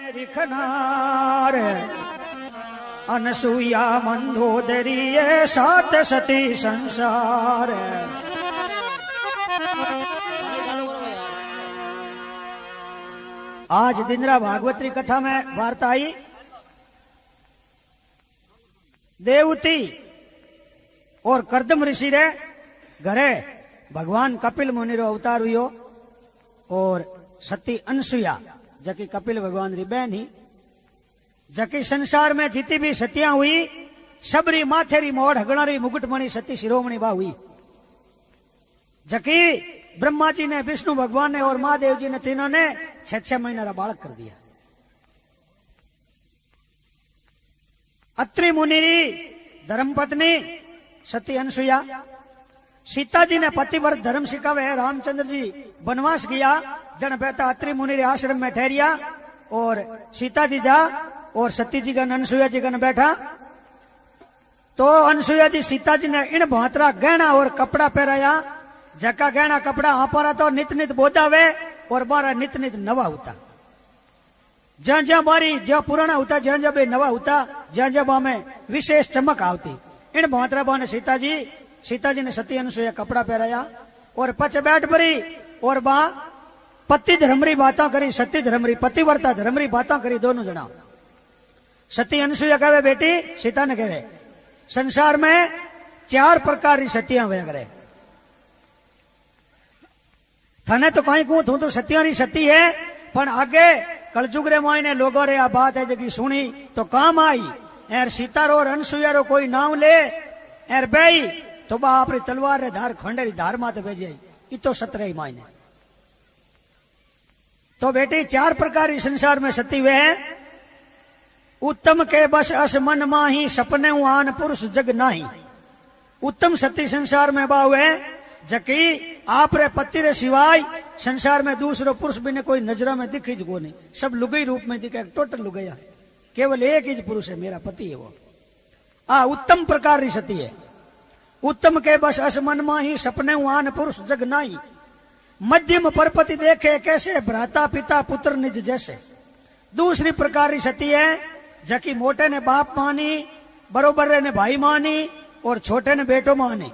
रिखनार अनसुया मंदोदरी सात सती संसार। आज दिनरा भागवत्री कथा में वार्ता आई देवती और कर्दम ऋषि रे घरे भगवान कपिल मुनि रो अवतार हुयो और सती अनसुया जकी कपिल भगवान री बहन ही जकी संसार में जितनी भी सतियां हुई सबरी माथेरी मोड़ हगणारी मुकुटमणि सती शिरोमणि बा हुई। जकी ब्रह्मा जी ने विष्णु भगवान ने और महादेव जी ने तीनों ने 6-6 महीना का बालक कर दिया। अत्रि मुनि धर्मपत्नी सती अनसुया सीता जी ने पतिव्रत धर्म सिखावे। रामचंद्र जी वनवास गया जन बेटा अत्रि मुनि आश्रम में ठहरिया और सीता जी जा और सती जी का अनसुया जी का बैठा तो अनसुया जी सीता जी ने इन भातरा गहना और कपड़ा पहराया। जका गहना कपड़ा आपरा तो नित नित बोधावे और मारा नित नित नवा होता। ज्या ज्या बारी ज्या पुराना होता ज्या ज्या बे नवा होता ज्या ज्या बा में विशेष चमक आवती। इन भातरा बा ने सीता जी ने सती अनसुया कपड़ा पहराया और पच बैठ परी और बा पति धर्मरी बातें करी सती धर्मरी पतिव्रता धर्मरी बातें करी दोनों जना। सती अनसुया कहे बेटी सीता ने कहे संसार में 4 प्रकार की सतियां हुआ करे। थाने तो कहीं कहूं तू तो सतियां री सती है पर आगे कलजुग रे मायने लोगों रे आ बात है जगी सुनी तो काम आई। एर सीता रो और अनसुया रो कोई नाम ले एर बेई तो बा अपनी तलवार रे धार खंडेरी धार माते भेजे ई तो सतरे ही मायने। तो बेटी 4 प्रकार की संसार में सती वे है। उत्तम के बस अस मन माही सपने आन पुरुष जग नाही। उत्तम सती संसार में बाव है जकी आप रे पति रे सिवाय संसार में दूसरो पुरुष भी ने कोई नजरा में दिखी को नहीं। सब लुगई रूप में दिखे टोटल लुगैया है। केवल एक ही पुरुष है मेरा पति है वो। उत्तम प्रकार की सती है। उत्तम के बस अस मन माही सपने आन पुरुष जग नाही। मध्यम परपति देखे कैसे भ्राता पिता पुत्र निज जैसे। दूसरी प्रकार की सती है जकी मोटे ने बाप मानी बरोबर ने भाई मानी और छोटे ने बेटो मानी।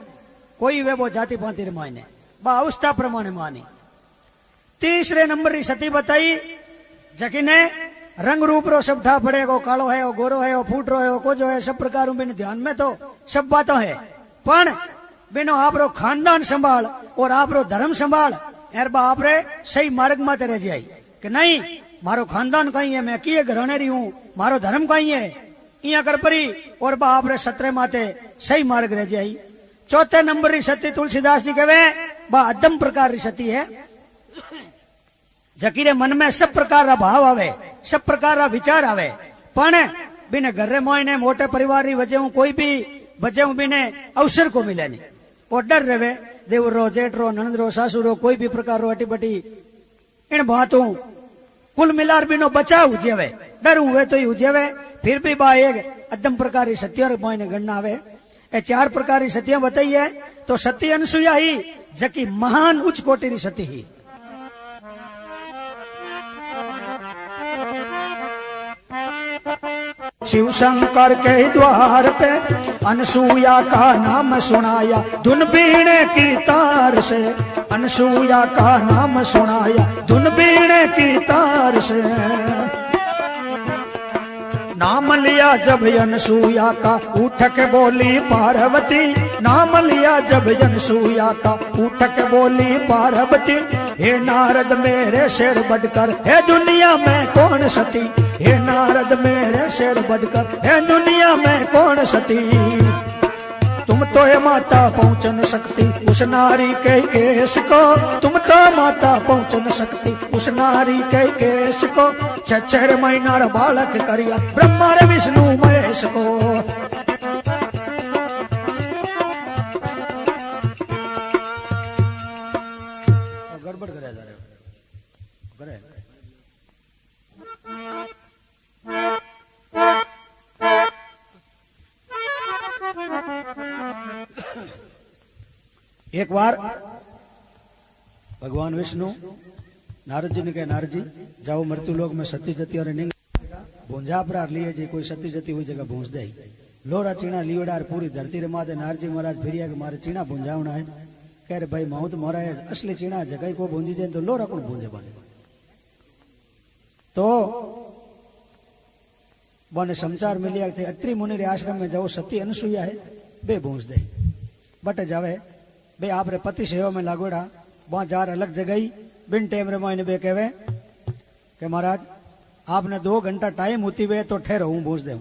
कोई वे वो जाति पाति रे मायने बा अवस्था प्रमाणे मानी। तीसरे नंबर की सती बताई जकी ने रंग रूप रो सब ठा पड़े वो कालो है वो गोरो है वो फूटरो है वो कोजो है सब प्रकारों बिन ध्यान में तो सब बातों है पण बिनो आप रो खानदान संभाल और आप रो धर्म संभाल एर बा आप रे सही मार्ग में रह जाई कि नहीं मारो खानदान कहीं है मैं किए घराने रही हूं मारो धर्म कहीं है इया कर परी और बा आप रे सतरे माते सही मार्ग रह जाई। चौथे नंबर की सती तुलसीदास जी कहे बा अदम प्रकार की सती है जकी रे मन में सब प्रकार का भाव आवे सब प्रकार का विचार आवे पण बिने घर रे मोयने मोटे परिवार की वजह कोई भी वजह बिने अवसर को मिले नहीं और डर रहे देवर रो जेठ रो ननद रो सासू रो कोई भी प्रकार रो अटी बटी इन बातों कुल मिलार बिनो बचाव उजेवे डर हुए तो ही उजेवे फिर भी बा एक अदम प्रकार की सत्या मोयने गणना आवे। 4 प्रकार की सतियां बताई है तो सती अनसुया ही जकी महान उच्च कोटि की सती ही। शिव शंकर के द्वार पे अनसुया का नाम सुनाया धुन बीणे की तार से। अनसुया का नाम सुनाया धुन बीणे की तार से। नाम लिया जब अनसुया का उठ के बोली पार्वती। नाम लिया जब अनसुया का उठ के बोली पार्वती। हे नारद मेरे शेर बढ़कर है दुनिया में कौन सती। हे नारद मेरे शेर बढ़कर है दुनिया में कौन सती। तुम तो है माता पहुंच न सकती उस नारी के केस को। तुम तो माता पहुंच न सकती उस नारी के केस को। 6 महीना बालक करिया ब्रह्मा रे विष्णु महेश को। गड़बड़ करे जा रहे करे एक बार भगवान विष्णु नारद जी ने कहा नारद जी जाओ मृत्यु लोक में सती जती और भूंजा पर लिए जी कोई सती जती हुई जगह भूंज दे लोरा चीणा लियोडार पूरी धरती रे माते नारजी महाराज फिरिया के मारे चीणा भूंजावना है कह रहे भाई माउत मोरा है असली चीणा जगह को भूंजी जाए तो लोरा कौन भूंजे बने तो बने समाचार मिलिया थे अत्रि मुनि रे आश्रम में जाओ सती अनुसुईया है बे भूंज दे बटे जावे बे आप रे पति सेवा में लागोड़ा वहां जार अलग जगह बिन टेम रे मोइने बे कहवे के महाराज आपने 2 घंटा टाइम होती हुए तो ठहरो हूं भूंज दे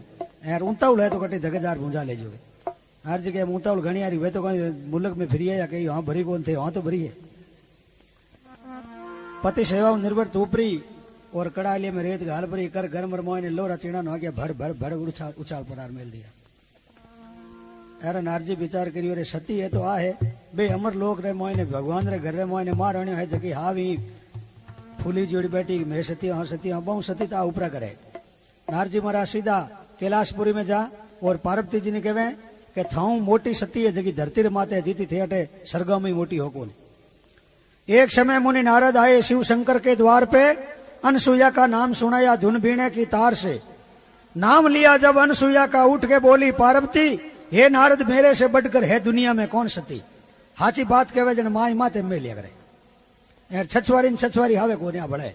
यार उतावल है तो कटी धगेदार भूंजा ले जोगे हर जगह उतावल घनी यारी वे तो कहीं मुल्क में फिरी है या कहीं हाँ भरी कौन थे हाँ तो भरी है पति सेवा निर्भर तोपरी और कड़ालिए में रेत घाल भरी कर घर मरमोए ने लोरा चीणा नो गया भर भर भर उछाल परार मेल दिया अरे नारजी विचार करियो रे सती है तो आ है बे अमर लोग रे मोए ने भगवान रे घर रे मोए ने मार है जकी हावी फूली जोड़ी बैठी मैं सती हाँ बहु सती ता उपरा करे नारजी महाराज सीधा कैलाशपुरी में जा और पार्वती जी ने कहवे के थाऊ मोटी सती है जगी धरती रे माते जीती थे अटे सरगा में मोटी हो कौन एक समय मुनि नारद आए शिव शंकर के द्वार पे अनसुईया का नाम सुनाया धुन बीणे की तार से नाम लिया जब अनसुईया का उठ के बोली पार्वती हे नारद मेरे से बढ़कर है दुनिया में कौन सती हाची बात कहवे जन माई माते में लिया करे यार छछवारी हावे को नहीं बड़े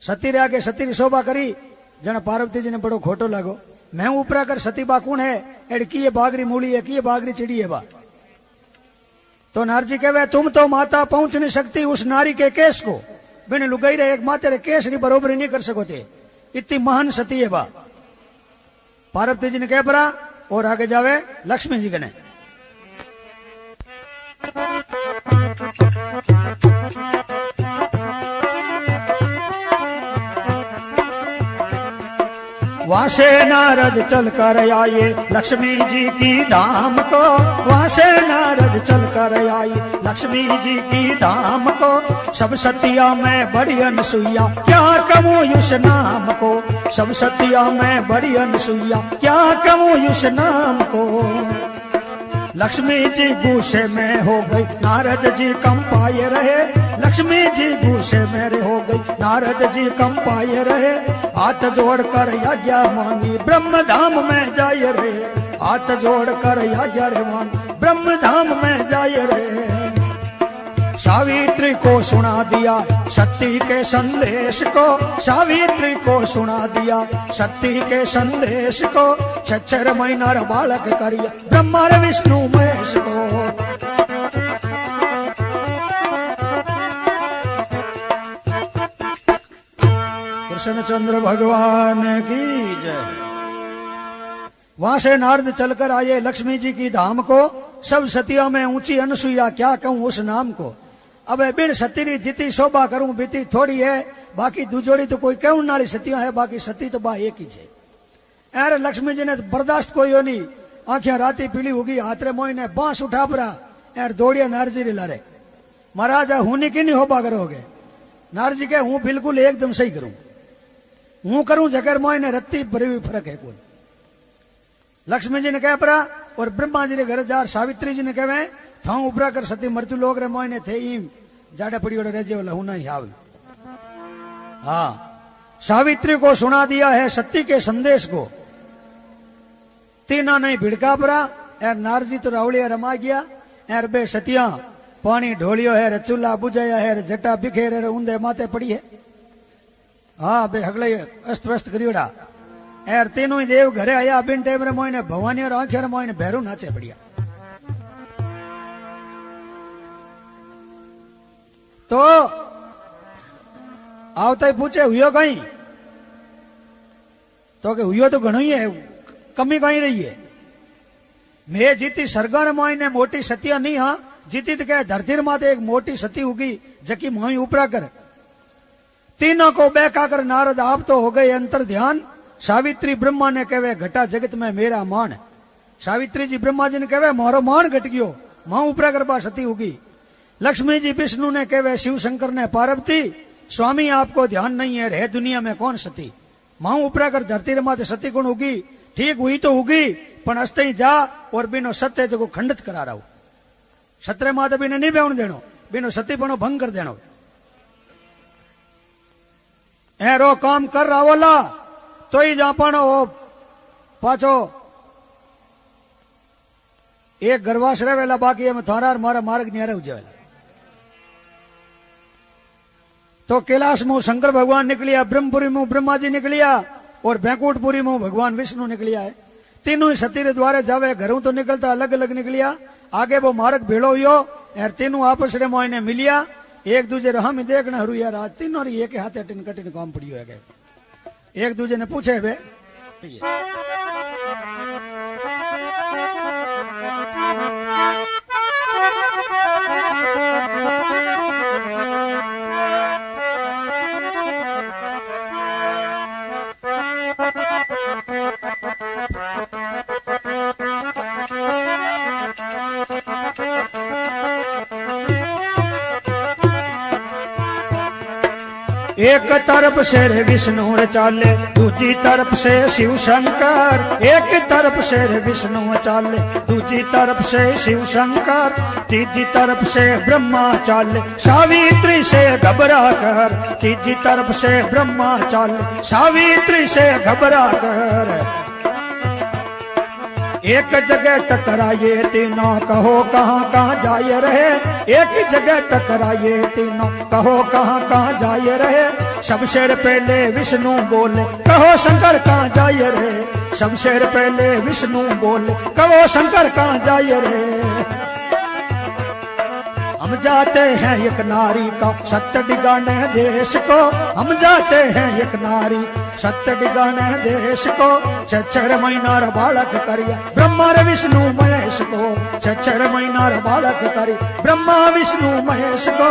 सती रे आगे सती री शोभा करी जन पार्वती जी ने बड़ो खोटो लागो मैं ऊपरा कर सती बा कौन है एड की बागरी मूली है की बागरी चिड़ी है बा तो नारजी कहवे तुम तो माता पहुंच नहीं सकती उस नारी के केस को बिन लुगाई रे एक माते रे केस री बरोबरी नहीं कर सकोते इतनी महान सती है बा पार्वती जी ने कह परा और आगे जावे लक्ष्मी जी कने वहां से नारद चल कर आए लक्ष्मी जी की धाम को वहां से नारद चल कर आए लक्ष्मी जी की धाम को सब सतिया में बड़ी अनसुईया क्या कहूँ उस नाम को सब सतिया में बड़ी अनसुईया क्या कहूँ उस नाम को लक्ष्मी जी गुस्से में हो गई नारद जी कम पाए रहे लक्ष्मी जी गुस्से में हो गई नारद जी कम पाए रहे हाथ जोड़कर आज्ञा मांगी ब्रह्म धाम में जाए रे हाथ जोड़कर आज्ञा रे मांगी ब्रह्म धाम में जाए रे सावित्री को सुना दिया सती के संदेश को सावित्री को सुना दिया सती के संदेश को 6 महीना बालक करिया ब्रह्मा विष्णु महेश को कृष्णचंद्र भगवान की जय। वहां से नारद चलकर आए लक्ष्मी जी की धाम को सब सतियों में ऊंची अनसुईया क्या कहूं उस नाम को अब बिन सती री जिती शोभा करूं बीती थोड़ी है बाकी दूजोड़ी तो कोई कहूं नाली सतियां है बाकी सती तो बा एक ही है अरे लक्ष्मी जी ने बर्दाश्त कोई हो नहीं आंखें राती पीली होगी हाथरे मोई ने बांस उठा परा यार दौड़िया नारजी रे लारे महाराज हूं नहीं कि नहीं होबा करोगे नारजी के हूं बिल्कुल एकदम सही करूं हूं करूं जगर मोई ने रत्ती भरी हुई फर्क है कौन लक्ष्मी जी ने कह परा और ब्रह्मा जी ने घर जार सावित्री जी ने कहवे था उभरा कर सती मृत्यु लोग रे मोई ने थे जाड़े पड़ी रह जे लहू नहीं आव हाँ सावित्री को सुना दिया है सती के संदेश को तीना नहीं भिड़का परा यार नारजी तो रावलिया रमा गया यार बे सतिया पानी ढोलियो है चूल्हा बुझाया है जटा बिखेरे ऊंधे माथे पड़ी है हाँ बे हगले अस्त व्यस्त करियोड़ा यार तीनों ही देव घरे आया बिन टेम रे मोई ने भवानी और आंखें रे मोई ने भैरू नाचे बढ़िया तो आवता ही पूछे हुयो कहीं तो के हुयो तो घणो ही है कमी कहीं रही है मैं जीती सरगर मोई ने मोटी सतिया नहीं हाँ जीती तो क्या धरती माते एक मोटी सती होगी जकी मोई उपरा कर तीनों को बेका कर नारद आप तो हो गए अंतर ध्यान सावित्री ब्रह्मा ने कहवे घटा जगत में मेरा मान सावित्री जी ब्रह्मा जी ने कहवे मारो मान घट गयो मां उपरा कर बा सती होगी लक्ष्मी जी विष्णु ने कहवे शिव शंकर ने पार्वती स्वामी आपको ध्यान नहीं है रहे दुनिया में कौन सती मां उपरा कर धरती रे माते सती कौन होगी ठीक हुई तो होगी पण अस्तई जा और बिनो सत्य जो खंडित करा रहा सत्रे माते बिने नहीं बेवण देनो बिनो सती पणो भंग कर देनो एरो काम कर रहा तो ही जापण ओ पाछो एक गर्वास रहेला, बाकी में थारा मारा मार्ग नहीं रह जावेला। तो कैलाश में शंकर भगवान निकलिया, ब्रह्मपुरी में ब्रह्मा जी निकलिया और बैंकुटपुरी में भगवान विष्णु निकलिया है। तीनों ही सती रे द्वारे जावे, घरों तो निकलता अलग अलग निकलिया। आगे वो मार्ग भेड़ो हुयो और तीनों आपस रे मोने मिलिया। एक दूजे रे हम देखना हरू यार आज तीनों रे एक हाथे टिन कटिन काम पड़ियो है। एक दूजे ने पूछे बे एक तरफ से रे विष्णु रे चाले, दूजी तरफ से शिव शंकर। एक तरफ से रे विष्णु चाले, दूजी तरफ से शिव शंकर। तीजी तरफ से ब्रह्मा चाले, सावित्री से घबरा कर। तीजी तरफ से ब्रह्मा चाले, सावित्री से घबरा कर। एक जगह टकराए तीनों, कहो कहाँ कहाँ जाए रहे। एक जगह टकराए तीनों, कहो कहाँ कहाँ जाए रहे। सबसे पहले विष्णु बोले, कहो शंकर कहाँ जाए रहे। सबसे पहले विष्णु बोले, कहो शंकर कहाँ जाए रहे। हम जाते हैं एक नारी का सत्य डिगाने देश को। हम जाते हैं एक नारी सत्य डिगाने देश को। छर महीना रे बालक करिया ब्रह्मा रे विष्णु महेश को। छर महीना रे बालक करी ब्रह्मा विष्णु महेश को।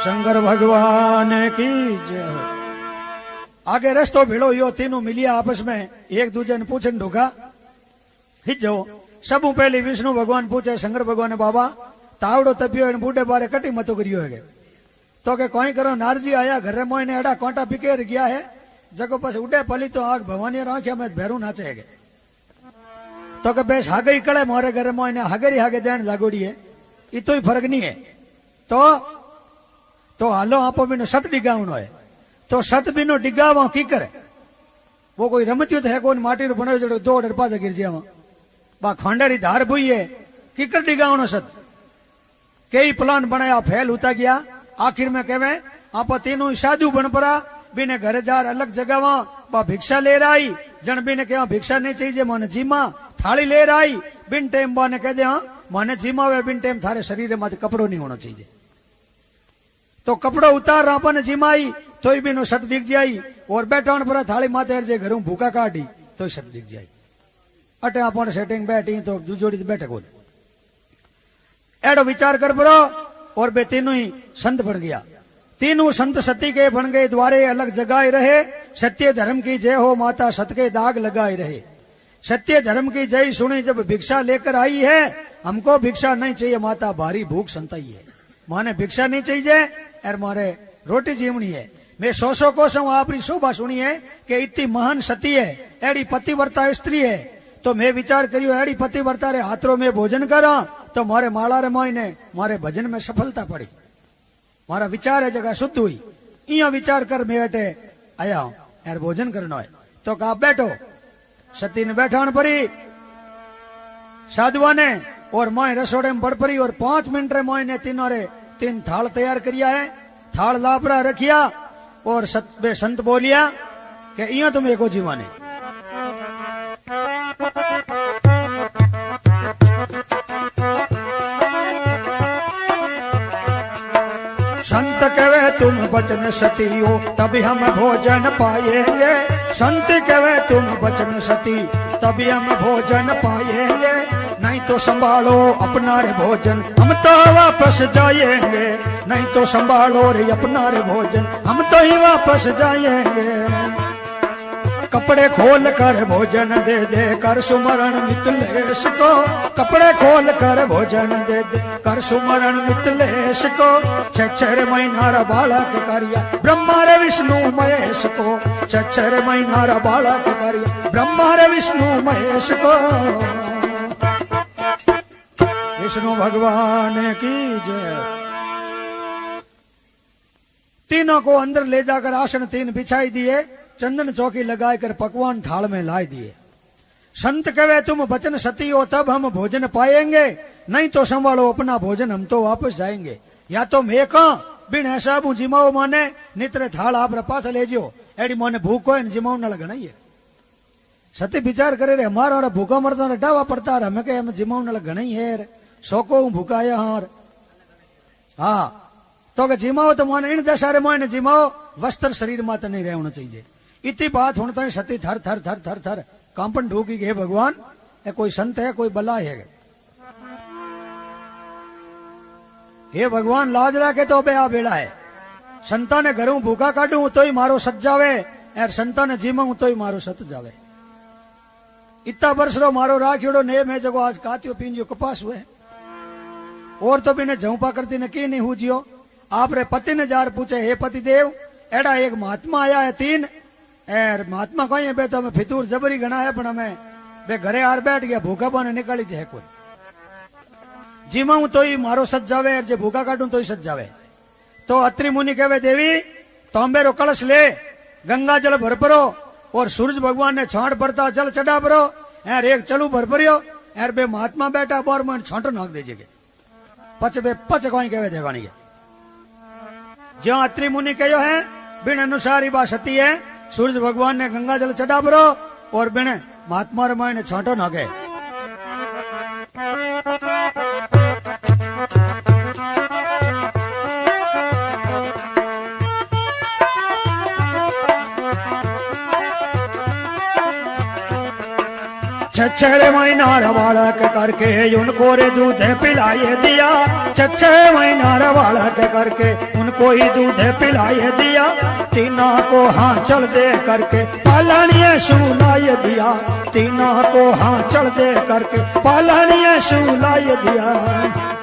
शंकर भगवान की जय हो। आगे रस्तो भिड़ो यो तीनों मिलिया आपस में। एक दूजे ने पूछन ढोगा हिज जाओ। सबू पहले विष्णु भगवान पूछे शंकर भगवान ने, बाबा तावड़ो तपियो बूढ़े बारे कटी मतो करियो है। तो के कोई करो नारजी आया घर मोय ने एड़ा कांटा पिकेर गया है। जगो पास उड़े पली तो आग भवानी आंखिया में भैरू नाचे है। तो के बेस हागे कड़े मोरे घर मोय ने हागरी हागे देन लागोड़ी है। इतो ही फर्क नहीं है। तो हालो आप बिनो सत डिगावनो है। तो सत बिनो डिगावा की करे। वो कोई रमतियो तो है कोई माटी रो बनायो जो दो डर पास गिर जावा। बा खंडेरी धार बुई है किकर डिगावनो सत। कई प्लान बनाया फेल होता गया। आखिर में कहवे आप तीनों साधु बन पड़ा। बिने घर जार अलग जगह वहां बा भिक्षा ले रही। जन बिने कहा भिक्षा नहीं चाहिए मन जीमा थाली ले रही। बिन टाइम बा ने कह दे हाँ मन जीमा वे बिन टाइम थारे शरीर में कपड़ो नहीं होना चाहिए। तो कपड़ो उतार अपन जिमाई तो ही बिनो सत दिख जाई। और बैठा पर थाली माते जे घरों भूखा काटी तो सत दिख जाई। अटे अपन सेटिंग बैठी तो जोड़ी बैठक हो एडो विचार कर पड़ो। और बे तीनों ही संत बन गया। तीनों संत सती के बन गए द्वारे अलग जगाए रहे। सत्य धर्म की जय हो माता सत के दाग लगाए रहे। सत्य धर्म की जय सुनी जब भिक्षा लेकर आई है। हमको भिक्षा नहीं चाहिए माता भारी भूख संताई है। माने भिक्षा नहीं चाहिए और मारे रोटी जीवनी है। मैं सौ कोसों आपरी शोभा सुनी है कि इतनी महान सती है एड़ी पतिव्रता स्त्री है। तो मैं विचार करियो एड़ी पतिव्रता रे हाथों में भोजन करा तो मारे माला रे मोय ने मारे भजन में सफलता पड़ी। मारा विचार है जगह शुद्ध हुई। इया विचार कर मैं अटे आया हूं यार भोजन करना है। तो कहा बैठो। सती ने बैठान पड़ी साधुआ ने और मोय रसोड़े में बढ़ पड़ी। और 5 मिनट रे मोय ने तीनों रे 3 थाल तैयार करिया है। थाल लापरा रखिया और संत बोलिया कि इया तुम एको जीवाने। संत कहे तुम वचन सती हो तभी हम भोजन पाएंगे। संत कहे तुम वचन सती तभी हम भोजन पाएंगे। नहीं तो संभालो अपना रे भोजन हम तो वापस जाएंगे। नहीं तो संभालो रे अपना रे भोजन हम तो ही वापस जाएंगे। कपड़े खोल कर भोजन दे दे कर सुमरण मितलेश को। कपड़े खोल कर भोजन दे दे कर सुमरण मितलेश को। 6 महीना रा बालक करिया ब्रह्मा रे विष्णु महेश को। 6 महीना रा बालक करिया ब्रह्मा रे विष्णु महेश को। विष्णु भगवान की जय। तीनों को अंदर ले जाकर आसन 3 बिछाई दिए, चंदन चौकी लगाकर पकवान थाल में ला दिए। संत कहे तुम वचन सती हो तब हम भोजन पाएंगे, नहीं तो संभालो अपना भोजन, हम तो वापस जाएंगे। या तो मैं कहा बिन ऐसा जिमाओ माने नित्रे थाल आप पास ले जो एडी मोने भूखो है जिमाओ न लगना ही है। सती विचार करे रे हमारा और भूखा मरता डावा पड़ता हमें कहे हम जिमाओ न लगना ही है, सोको हूं भूखा है हाँ तो के जिमाओ तो माने इन दशा मोने जिमाओ, वस्त्र शरीर में तो नहीं रहना चाहिए। इतनी बात होने तो सती थर थर थर थर थर कांपन ढूकी हे भगवान ए कोई संत है कोई बला है, हे भगवान लाज रखे तो बे आ बेड़ा है। संता ने घरों भूखा काटू तो ही मारो सत जावे, और संता ने जीमा तो ही मारो सत जावे। इतना वर्ष रो मारो राखियोड़ो ने मैं जगो आज कातियो पींजियो कपास हुए, और तो बिने झऊपा करती ने की नहीं हूँ जियो। आप रे पति ने जार पूछे हे पति देव एड़ा एक महात्मा आया है 3, एर महात्मा कहीं बे तो हमें फितूर जबरी गणा है पण हमें बे घरे आर बैठ गया भूखा पाने निकाली जाए कोई जीमाऊ तो ही मारो सज जावे, जे भूखा काटू तो ही सज जावे। तो अत्रि मुनि कहे देवी तांबेरो कलश ले गंगा जल भर परो, और सूरज भगवान ने छांट पड़ता जल चढ़ा परो, एर एक चलू भर परियो, एर बे महात्मा बैठा बार में छांटो नाक दीजिए पच बे पच कोई कहे देवानी है। जो अत्रि मुनि कहो है बिन अनुसार ही बात सती है, सूरज भगवान ने गंगा जल चढ़ा परो और बिन महात्मा रमाय ने छांटो नागे। छे महीना बालक करके उनको रे दूध पिलाए दिया, छे महीना बालक करके उनको ही दूध पिलाए दिया। तीना को हाँ चल दे करके पालनिये सुलाए दिया, तीना को हाँ चल दे करके पालनिये सुलाए दिया।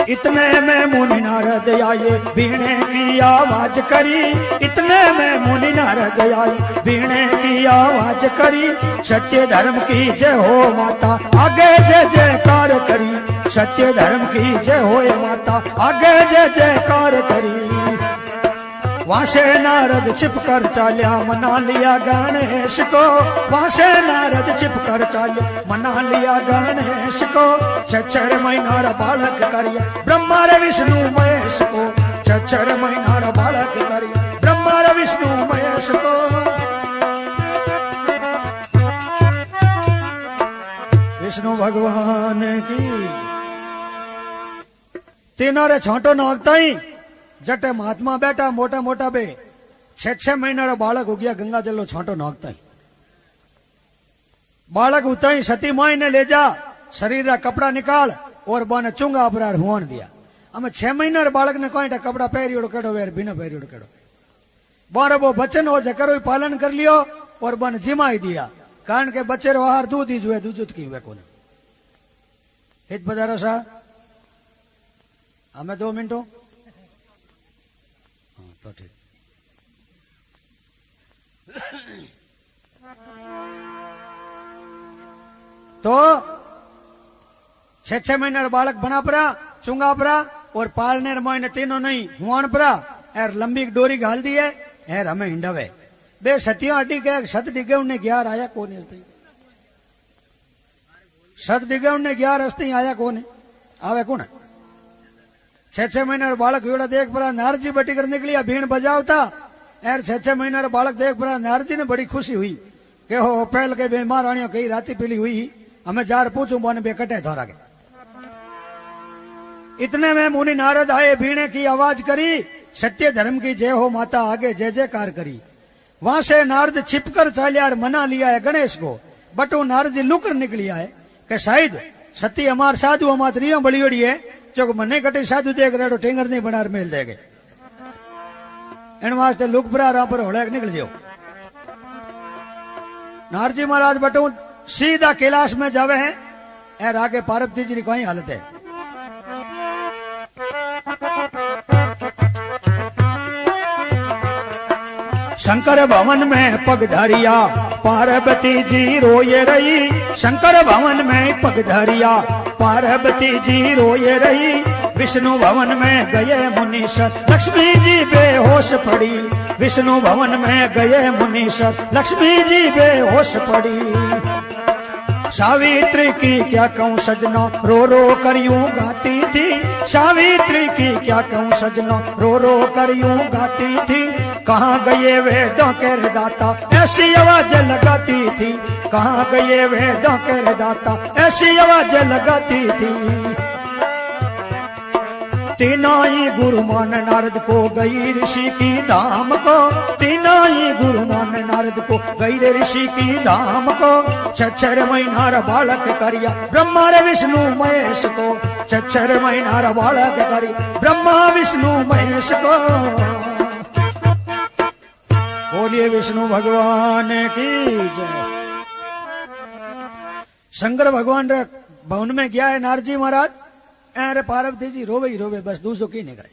इतने में मुनि नारद आए बीणे की आवाज करी, इतने में मुनि नारद आए बीणे की आवाज करी। सत्य धर्म की जय हो माता आगे जय जयकार करी, सत्य धर्म की जय हो माता आगे जय जयकार करी। वहां से नारद छिपकर चाल्या मना लिया गणेश को, वहां से नारद छिपकर चाल्या मना लिया गणेश को। 6 महीना बालक करिया ब्रह्मा रे विष्णु महेश को, 6 महीना बालक करिया ब्रह्मा रे विष्णु महेश को। विष्णु भगवान की तीनों रे छोटो नागता ही जटे महात्मा बैठा मोटा मोटा बे 6 महीना बालक हो गया गंगा जल छांटो नागता ही। बालक उतना ही सती माई ने ले जा शरीर का कपड़ा निकाल और बने चुंगा अपरार हुआन दिया। हमें 6 महीना बालक ने कोई कपड़ा पहरियोड़ो केड़ो वेर बिना पहरियोड़ो केड़ो बार वो बचन हो जकरो पालन कर लियो और बन जिमाई दिया, कारण के बच्चे रो आहार दूध ही जुए दूध की हुए कोने। हित बजारो सा हमें 2 मिनटों तो ठीक। तो 6 महीना बालक बना परा चुंगा परा और पालने रमायने तीनों नहीं हुआन परा एर लंबी डोरी घाल दी है एर हमें हिंडवे बे सतियों अड्डी के सत डिगे उन्हें 11 आया कौन है, सत डिगे उन्हें 11 हस्ती आया कौन आवे कौन। 6 महीना बालक वेड़ा देख पड़ा नारजी बटी कर निकलिया भीड़ बजावता एर 6 महीना बालक देख पड़ा नारजी ने बड़ी खुशी हुई के हो पहल के बे महारानियों कई राती पीली हुई हमें जार पूछू बोने बे कटे धोरा के। इतने में मुनि नारद आए भीड़े की आवाज करी, सत्य धर्म की जय हो माता आगे जय जयकार करी। वहां से नारद छिपकर चालिया मना लिया है गणेश को, बट वो नारद जी लुकर निकलिया है कि शायद सत्य हमार साधु हमार रियो बड़ी बड़ी है जो मने कटे साधु देख रेडो टेंगर नहीं बना मेल देगे इन वास्ते लुक पर पर होले निकल जाओ। नारजी महाराज बटू सीधा कैलाश में जावे हैं एर आगे पार्वती जी की कोई हालत है। शंकर भवन में पग धरिया पार्वती जी रोए रही, शंकर भवन में पग धरिया पार्वती जी रोए रही। विष्णु भवन में गए मुनीश्वर, लक्ष्मी जी बेहोश पड़ी। विष्णु भवन में गए मुनीश्वर, लक्ष्मी जी बेहोश पड़ी। सावित्री की क्या कहूँ सजनो, रो रो कर यूं गाती थी। सावित्री की क्या कहूँ सजनो, रो रो कर यूं गाती थी। कहाँ गए वेदों के दाता, ऐसी आवाज लगाती थी। कहाँ गए वेदों के दाता, ऐसी आवाज लगाती थी। तीनों ही गुरु मान नारद को गई ऋषि की धाम को। तीनों ही गुरु मान नारद को गई ऋषि की धाम को। छह महीना रा बालक करिया ब्रह्मा रे विष्णु महेश को। छह महीना रा बालक करी ब्रह्मा विष्णु महेश को। बोलिए विष्णु भगवान की जय। शंकर भगवान रे भवन में गया है नारद जी महाराज। अरे पार्वती जी रोवे ही रोवे, बस दूसरों की नहीं करे।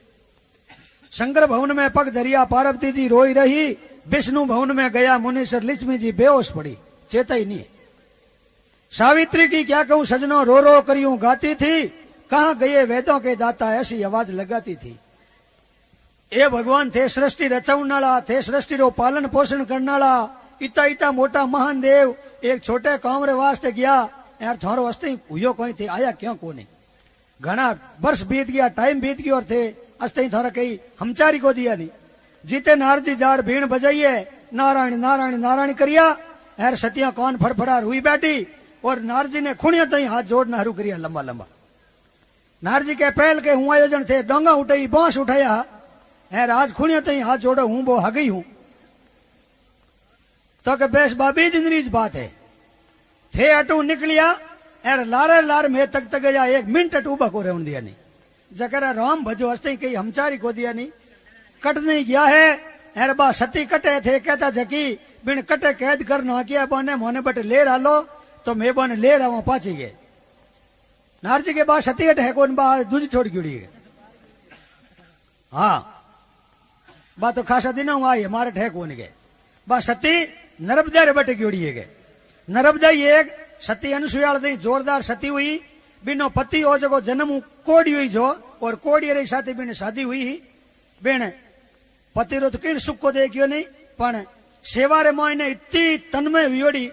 शंकर भवन में पग धरिया, पार्वती जी रोई रही। विष्णु भवन में गया मुनीश्वर, लक्ष्मी जी बेहोश पड़ी, चेता ही नहीं है। सावित्री की क्या कहूं सजनों, रो रो करियूं गाती थी। कहां गए वेदों के दाता, ऐसी आवाज लगाती थी। ए भगवान थे सृष्टि रचवनाला, थे सृष्टि रो पालन पोषण करनाला। इता इता मोटा महान देव एक छोटे काम रे वास्ते गया। यार थारो वास्ते हुयो कोई थे, आया क्यों कोने। घना वर्ष बीत गया, टाइम बीत गया और थे अस्ते थोड़ा कहीं हमचारी को दिया नहीं। जीते नारद जी जार भीड़ बजाइए, नारायण नारायण नारायण करिया। यार सतिया कौन फड़फड़ा हुई बैठी और नारद जी ने खुणिया तई हाथ जोड़ना हरू करिया लंबा लंबा। नारद जी के पहल के हूँ आयोजन थे, डोंगा उठाई बांस उठाया। यार आज खुणिया तई हाथ जोड़ो, हूँ वो हगई हूँ तो के बेस बाबी जिंदरी बात है। थे अटू निकलिया यार लारे लार में तक तक गया, एक मिनट अटूबा को रहने दिया नहीं। जकरा राम भजो हस्ते कहीं हमचारी को दिया नहीं। कट नहीं गया है यार बा सती कटे थे, कहता जकी बिन कटे कैद कर ना किया बने मोने बट ले रालो तो मैं बन ले रहा पाची गए। नारजी के बाद सती कटे है कौन बा दूजी छोड़ गिड़ी है। हाँ बा तो खासा दिन हुआ हमारे ठेक होने गए। बा सती नर्मदा बट गिड़ी है। नर्मदा एक सती अनुसुया दी जोरदार सती हुई। बिनो पति हो जो जन्म कोड़ी हुई जो, और कोड़ी रे साथ बिन शादी हुई। बिन पति रो तो किन सुख को देखियो नहीं, पण सेवा रे मायने इतनी तन्मय वियोड़ी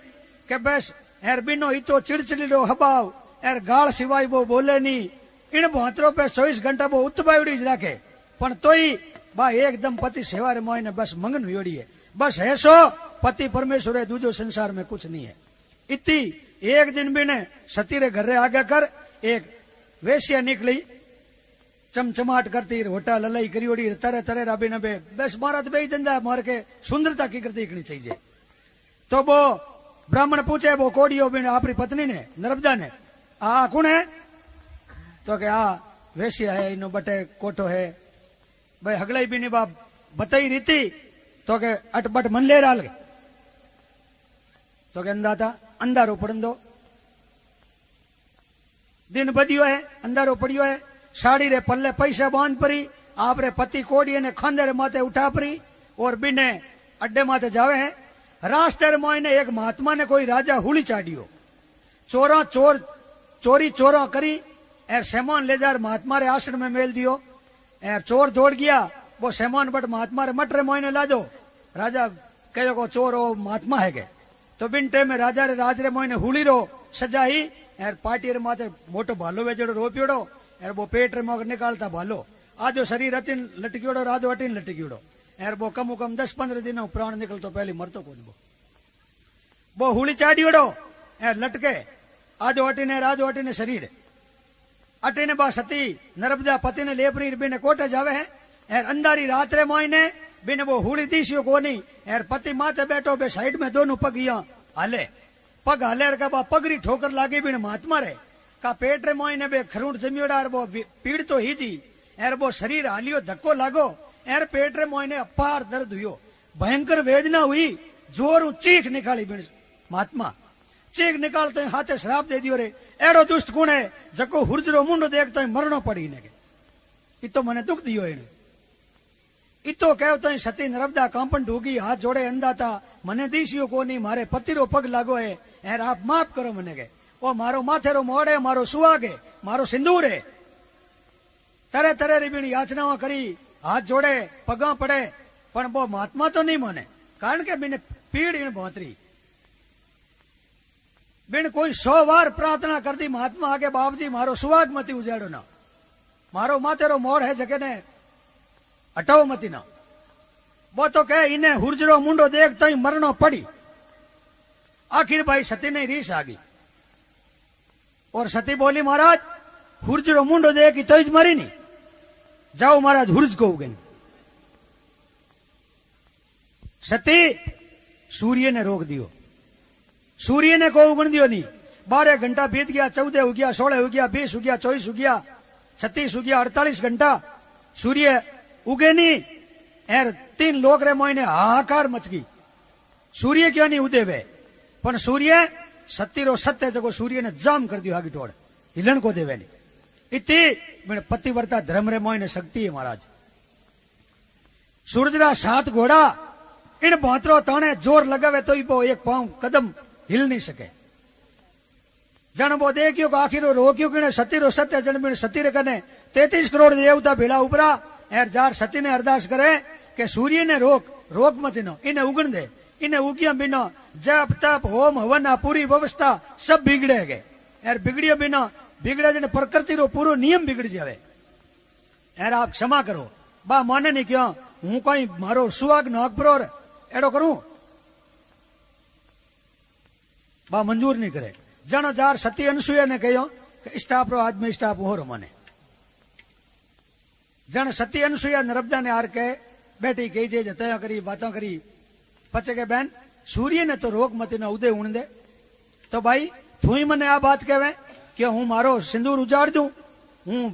के बस यार बिनो इतो चिड़चिड़ी रो हबाव यार गाल सिवाय वो बोले नहीं। इन बहत्तरों पे 24 घंटा वो उत्तबावड़ी ज राखे, पण तोई बा एकदम पति सेवा रे मायने बस मंगन वियोड़ी है। बस है सो पति परमेश्वर है, दूजो संसार में कुछ नहीं है। इतनी एक दिन भी ने सती रे घर रे आगे कर एक वेश्या निकली, चमचमाट करती होटा ललाई करियोड़ी तरह तरह राबी नबे। बस मारा तो बे धंधा मार के सुंदरता की करती इकनी चाहिए। तो वो ब्राह्मण पूछे वो कोड़ियो बिन आपरी पत्नी ने नर्मदा ने आ कौन है, तो के आ वेश्या है, इनो बटे कोठो है। भाई हगलाई भी नहीं बाप बताई रीति, तो के अटबट मन ले राल तो के अंदाता अंधारो पड़न दो। दिन बदियो है, अंधारो पड़ियो है। साड़ी रे पल्ले पैसा बांध परी, आप रे पति कोड़िए ने खांदे रे माथे उठा परी और बिने अड्डे माथे जावे है। रास्ते रे मोइने एक महात्मा ने कोई राजा हुली चाड़ियो, चोरा चोर चोरी चोरा करी एर सेमान ले जार महात्मा रे आश्रम में मेल दियो। एर चोर दौड़ गया, वो सेमान बट महात्मा रे मट रे मोइने ला दो। राजा कहो को चोर ओ महात्मा है के, तो बिन टे में राजा रे राज रे मोइने हुली रो सजाई एर पार्टी रे माथे मोटो भालो वेजड़ो रोपियोड़ो एर वो पेट रे मगर निकालता भालो। आधो शरीर अतिन लटकियोड़ो आधो अटिन लटकियोड़ो एर वो कम 10-15 दिन प्राण निकलतो पहले मरतो कोनी। वो हुली चाड़ियोड़ो एर लटके आधो अटिने आधो अटिने शरीर अटिने बा सती नर्मदा पति ने लेपरी बिने कोटे जावे है। एर अंधारी रात रे मोइने बिने वो हुली दीसियो कोनी। एर पति माथे बैठो बे साइड में दोनों पग यहाँ हाले, पग हाले का बा पगरी ठोकर लागी बिने महात्मा रे का पेट रे मोइने बे खरूट जमियोड़ा वो पीड़ तो ही जी। एर वो शरीर हालियो धक्को लागो, एर पेट रे मोइने अपार दर्द हुयो, भयंकर वेदना हुई। जोर चीख निकाली बिन महात्मा, चीख निकालते हाथे श्राप दे दियो रे एड़ो दुष्ट गुण है जको हुरजरो मुंडो देखतो मरणो पड़ी ने इतो मने दुख दियो इने। इतो कहतो सती नर्मदा कांपन ढूगी हाथ जोड़े अंदाता मने दीसियो कोनी, मारे पतिरो पग लागो है, एर आप माफ करो मने के। ओ मारो माथेरो मोड़ है, मारो सुहाग है, मारो सिंदूर है। तरह तरह री बीनी याचनाओं करी, हाथ जोड़े, पगा पड़े, पण वो महात्मा तो नहीं माने, कारण के बीने पीड़ इन भोतरी। बिन कोई 100 बार प्रार्थना कर दी महात्मा आगे, बाप जी मारो सुहाग मती उजाड़ो ना, मारो मातेरो मोर है जगह ने हटाओ मती ना। वो तो कहे इन्हें हुरजरो मुंडो देख तो ही मरनो पड़ी। आखिर भाई सती ने रीस आ गई और सती बोली महाराज हुरजरो मुंडो देख तो ही मरी नहीं, जाओ महाराज हुरज को उगन। सती सूर्य ने रोक दियो, सूर्य ने को उगन दियो नहीं। 12 घंटा बीत गया, 14 हो गया, 16 हो गया, 20 हो गया, 24 हो गया, 36 हो गया, 48 घंटा सूर्य उगे नहीं। एर 3 लोग रे मोइने हाहाकार मच गई, सूर्य क्यों नहीं उदे वे। पण सूर्य सती रो सत्य जगो सूर्य ने जाम कर दियो, आगे तोड़ हिलन को देवे नहीं। इतनी मेरे पतिव्रता धर्म रे मोइने शक्ति है महाराज। सूरज रा 7 घोड़ा इन भोतरो ताने जोर लगावे तो वो एक पांव कदम हिल नहीं सके। जन वो देखियो आखिर रोक्यो कि सती रो सत्य जन बिन सती रे कने 33 करोड़ देवता भेला उपरा एर जार सती ने अरदास करे कि सूर्य ने रोक मत नो, इन्हें उगन दे। इन्हें उगिया बिना जप तप होम हवन पूरी व्यवस्था सब बिगड़े गए। एर बिगड़िया बिना बिगड़े जने प्रकृति रो पूरो नियम बिगड़ जावे। एर आप क्षमा करो, बा माने नहीं क्यों हूं कोई मारो सुहाग नाग पर एडो करूं, बा मंजूर नहीं करे। जन जार सती अनसुया ने कहो कि स्टाफ रो आदमी स्टाफ हो रो माने। जन सती अनसुया नर्मदा ने आर के बैठी कही जे जतया करी बातों करी पचे के बहन सूर्य ने तो रोक मत न उदय उण दे। तो भाई तू ही मने आ बात कहवे कि हूं मारो सिंदूर उजाड़ दूं, हूं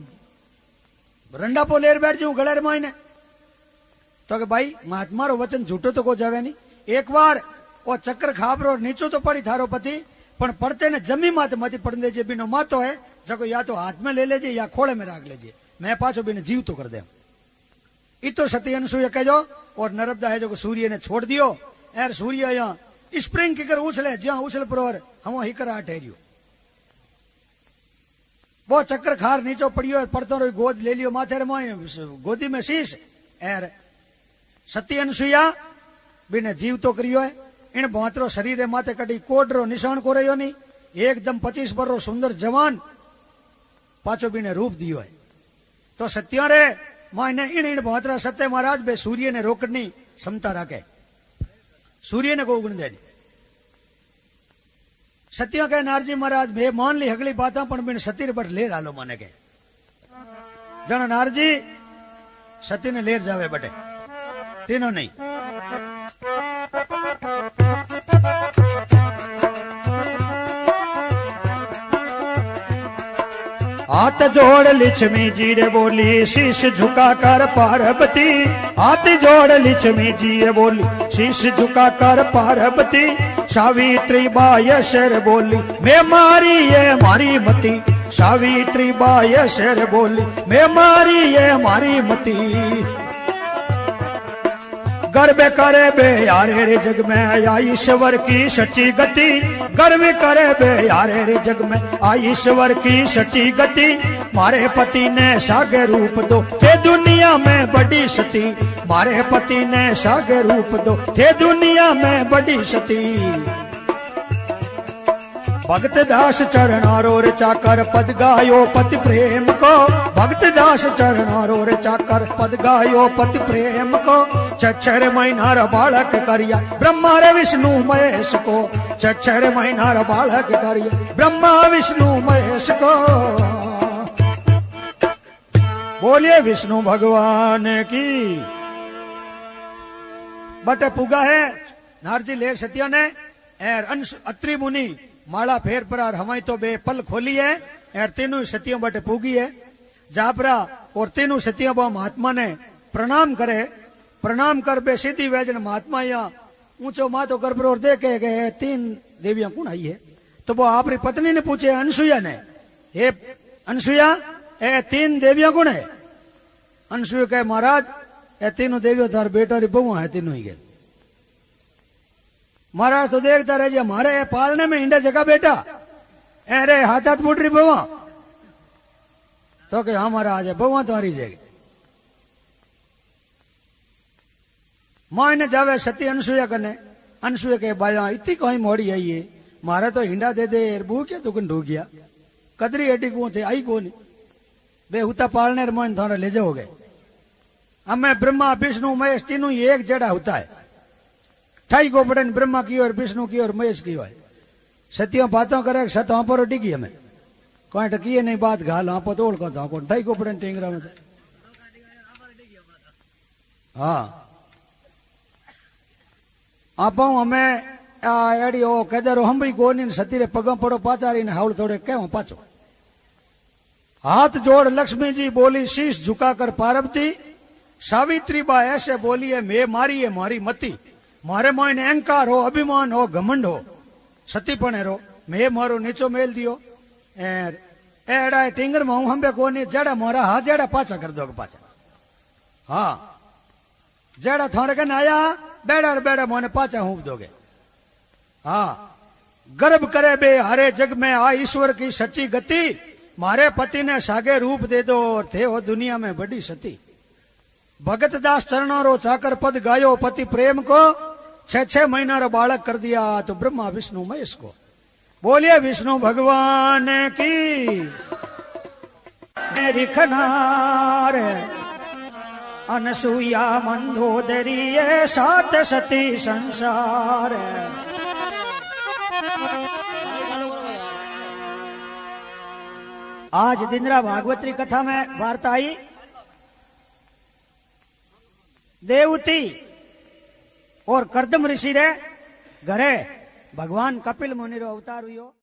रंडा पो लेर बैठ जाऊं गले मायने। तो कि भाई महात्मा रो वचन झूठो तो को जावे नहीं। एक बार वो चक्कर खाबरो नीचो तो पड़ी थारो पति, पण पड़ते ने जमी माते मती पड़ दे जे बिनो मातो है जको या तो हाथ में ले लेजे या खोड़े में राख लेजे, मैं पाछो बिने जीव तो कर दे। इतो सती अनसुया कहो और नर्मदा है जो सूर्य ने छोड़ दियो। एर सूर्य यहाँ स्प्रिंग किकर उछले जहां उछल पर हम हिकर आ ठहरियो। वो चक्कर खार नीचो पड़ियो पड़तो रो गोद ले लियो माथे रे मोय गोदी में शीश। एर सती अनसुया बिने जीव तो करियो है। इन भोतरो शरीर माथे कटी कोड रो निशान को रहियो नहीं। एकदम 25 वर रो सुंदर जवान पाचो बिने रूप दियो है। तो सत्या रे मायने इन भोतरा सत्य महाराज बे सूर्य ने रोकनी क्षमता रखे, सूर्य ने को उगन दे। सत्या के नारजी महाराज बे मान ली हगली बात पण बिन सती पर लेर आलो माने के जन नारजी सती ने लेर जावे बटे तीनों नहीं। हाथ जोड़ लक्ष्मी जी रे बोली शीश झुका कर पार्वती। हाथ जोड़ लक्ष्मी जी रे बोली शीश झुका कर पार्वती। सावित्री बाई शर बोली मैं मारी ये मारी मती। सावित्री बाई शर बोली मैं मारी ये मारी मती। गर्व करे बे यारे रे जग में आया ईश्वर की सच्ची गति। गर्व करे बे यारे रे जग में आई ईश्वर की सच्ची गति। मारे पति ने सागे रूप दो थे दुनिया में बड़ी सती। मारे पति ने सागे रूप दो थे दुनिया में बड़ी सती। भक्त दास चरणारो रे चाकर पद गायो पति प्रेम को। भक्त दास चरणारो रे चाकर पद गायो पति प्रेम को। 6 महीना रा बालक करिया ब्रह्मा रे विष्णु महेश को। 6 महीना रा बालक करिया ब्रह्मा विष्णु महेश को। बोलिए विष्णु भगवान की। बटे पुगा है नारजी ले सत्या ने एर अत्रि मुनि माला फेर पर हमारी तो बे पल खोली है। एर तीनों सतियों बटे पूगी है जापरा और तीनों सतियों बा महात्मा ने प्रणाम करे। प्रणाम कर बे सीधी वैजन महात्मा यहाँ ऊंचो मातो कर और देखे गए 3 देवियां कौन आई है। तो वो आपरी पत्नी ने पूछे अनसुया ने, हे अनसुया ए 3 देवियां कौन है। अनसुया कहे महाराज ए तीनों देवियों तार बेटा री बहुआ है तीनों ही गए। महाराज तो देखता रहे जी हमारे पालने में इंडा जगह बेटा अरे हाथ हाथ फूट रही बवा। तो कि हमारा आज बहुआ तुम्हारी जाएगी। मायने जावे सती अनसुया कने, अनसुया के बाया इतनी कहीं मोड़ी आई है, मारे तो हिंडा दे दे बू क्या तू ढूक गया कदरी एडी को थे आई को नहीं बे हुता पालने मन थोड़ा ले जाओगे। हमें ब्रह्मा विष्णु महेश तीनों ही एक जड़ा होता है। ठाई को पड़े ब्रह्मा की और विष्णु की और महेश की है। सतियों बातों करे सत वहां पर डिगी हमें कोई टकी नहीं बात घाल वहां पर तोड़ को ठाई को पड़े टेंगरा में। हाँ आप हमें एडी ओ कदर हम भी कोनी सती रे पग पड़ो पाचारी ने हावड़ थोड़े क्या पाचो। हाथ जोड़ लक्ष्मी जी बोली शीश झुकाकर पार्वती, सावित्री बा ऐसे बोली है मैं मारी है मारी मती, मारे मायने अहंकार हो अभिमान हो घमंड हो सती पणे रो मैं मारो नीचो मेल दियो एड़ा टिंगर में हूं हमें कोनी जड़ा मोरा हाथ जड़ा पाचा कर दो पाचा। हाँ जड़ा थोड़े कन आया बेड़ा बेड़ा मोने पाचा हूं दोगे। हाँ गर्भ करे बे हरे जग में आ ईश्वर की सच्ची गति, मारे पति ने सागे रूप दे दो और थे हो दुनिया में बड़ी सती। भगत दास चरणों रो चाकर पद गायो पति प्रेम को, 6 महीना रो बालक कर दिया तो ब्रह्मा विष्णु महेश को। बोलिए विष्णु भगवान की मेरी खनार अनसुया मंदोदरी सात सती संसार। आज दिनरा भागवत्री कथा में वार्ता आई देवती और कर्दम ऋषि रे घरे भगवान कपिल मुनि रो अवतार हुयो।